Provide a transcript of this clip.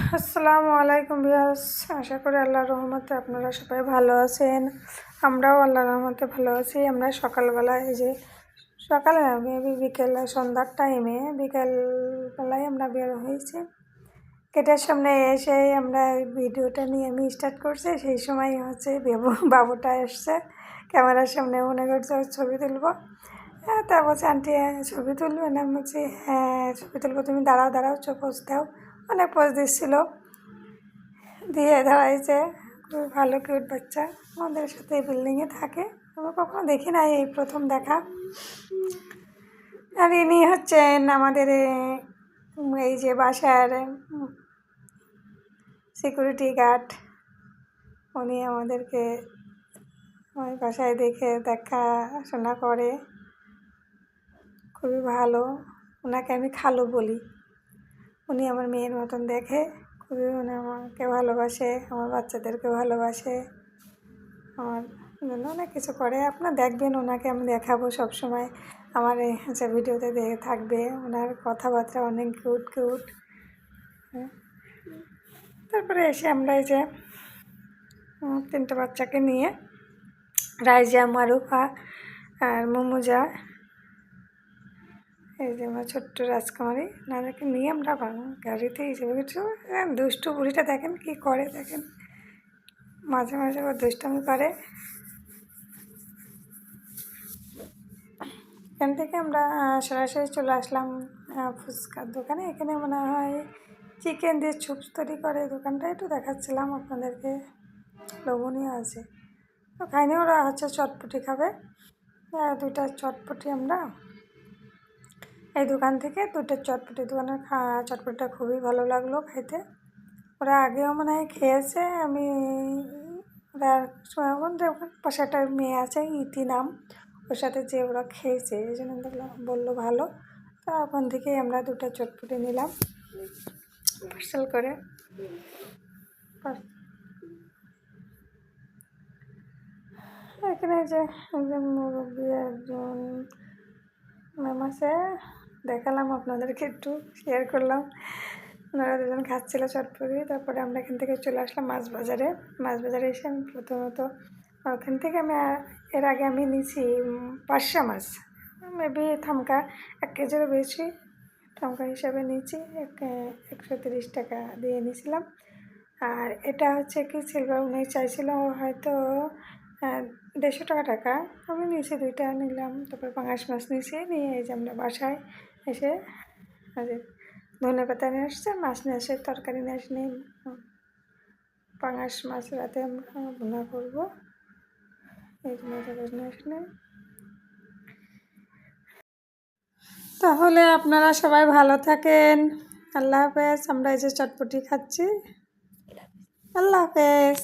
আসসালামু আলাইকুম ভিউয়ার্স, আশা করি আল্লাহর রহমতে আপনারা সবাই ভালো আছেন। আমরাও আল্লাহর রহমতে ভালো আছি। আমরা সকালবেলায় এই যে সকালে মেবি বিকেল সন্ধ্যার টাইমে বিকেলবেলায় আমরা বের হয়েছি। গেটের সামনে এসে আমরা ভিডিওটা নিয়ে আমি স্টার্ট করছি। সেই সময় হচ্ছে বাবুটা এসছে ক্যামেরার সামনে, মনে করছে ছবি তুলবো। হ্যাঁ, তা বলছে আন্টি ছবি তুলবে না? আমি বলছি হ্যাঁ ছবি তুলবো, তুমি দাঁড়াও দাঁড়াও পোজ দাও। অনেক পোজ দিচ্ছিলো, দিয়ে দাঁড়াইছে। খুবই ভালো কিউট বাচ্চা, আমাদের সাথে এই বিল্ডিংয়ে থাকে। আমরা কখনো দেখি না, এই প্রথম দেখা। আর ইনি হচ্ছেন আমাদের এই যে বাসার সিকিউরিটি গার্ড। উনি আমাদেরকে ওই বাসায় দেখাশোনা করে, খুবই ভালো। ওনাকে আমি খালু বলি। উনি আমার মেয়ের মতন দেখে, খুবই উনি আমাকে ভালোবাসে, আমার বাচ্চাদেরকে ভালোবাসে, আমার জন্য অনেক কিছু করে। আপনারা দেখবেন, ওনাকে আমি দেখাবো সবসময়। আমার এই ভিডিওতে দেখে থাকবে। ওনার কথাবার্তা অনেক কিউট কিউট। তারপরে এসে আমরা এই যে তিনটে বাচ্চাকে নিয়ে রাইজা, মারুফা আর মুমুজা, এই যে আমার ছোট্ট রাজকুমারী, নানাকে নিয়ে আমরা গাড়িতে হিসেবে কিছু দুষ্টু বুড়িটা দেখেন কি করে, দেখেন মাঝে মাঝে ও দুষ্টামি করে। এখান থেকে আমরা সরাসরি চলে আসলাম ফুচকার দোকানে। এখানে মনে হয় চিকেন দিয়ে চুপস তৈরি করে। দোকানটা একটু দেখাচ্ছিলাম আপনাদেরকে, লোভনীয় আছে। তো খাইনি, ওরা হচ্ছে চটপটি খাবে। দুইটা চটপটি আমরা এই দোকান থেকে দুটো চটপটি, দোকানের চটপটিটা খুবই ভালো লাগলো খাইতে। ওরা আগেও মনে হয় খেয়েছে। আমি ওরা পাশে একটা মেয়ে আছে ইতি নাম, ওর সাথে যে ওরা খেয়েছে, এই জন্য বললো ভালো। তা ওখান থেকেই আমরা দুটো চটপটি নিলাম পার্সেল করে। এখানে যে একজন মুরব্বী একজন ম্যাম আছে, দেখালাম আপনাদেরকে, একটু শেয়ার করলাম। ওনারা দুজন খাচ্ছিল চটপটি। তারপরে আমরা এখান থেকে চলে আসলাম মাছ বাজারে। মাছ বাজারে এসে আমি প্রথমত ওখান থেকে এর আগে আমি নিয়েছি পার্শা মাছ, মেবি থামকা 1 কেজিরও বেশি থামকা হিসাবে নিয়েছি। 130 টাকা দিয়ে নিয়েছিলাম। আর এটা হচ্ছে কি সিলভার, উনি চাইছিল হয়তো 150 টাকা। আমি নিয়েছি, 2টা নিলাম। তারপর পাঙাশ মাছ নিয়েছি, নিয়ে এই যে আমরা বাসায় এসে ধনে পাতা নিয়ে আসছে, মাছ নিয়ে আসে, তরকারি নিয়ে আসেনি। পাঙাশ মাছ রাতে আমরা ভুনা করবো, এই জন্য নিয়ে আসলে। তাহলে আপনারা সবাই ভালো থাকেন। আল্লাহ হাফেজ। আমরা এই যে চটপটি খাচ্ছি। আল্লাহ হাফেজ।